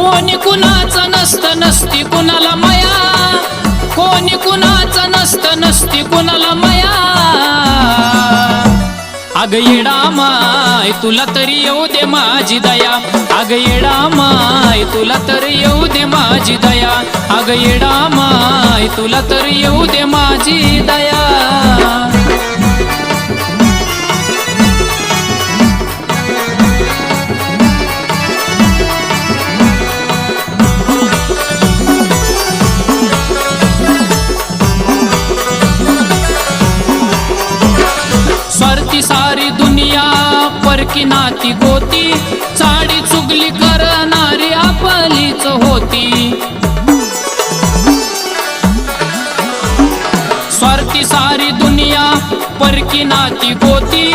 कोणी कुणाचं नसतं नसती कुणाला माया, कोणी कुणाचं नसतं नसती कुणाला माया। अग येडा माय तुला तरी येऊ दे माझी दया, अग येडा माय तुला तरी येऊ दे माझी दया, अग येडा माय तुला तरी येऊ दे माझी दया। स्वार्थी सारी दुनिया परकी नाती गोती, चाडी चुगली करणारी आपलीच होती। स्वार्थी सारी दुनिया परकी नाती गोती,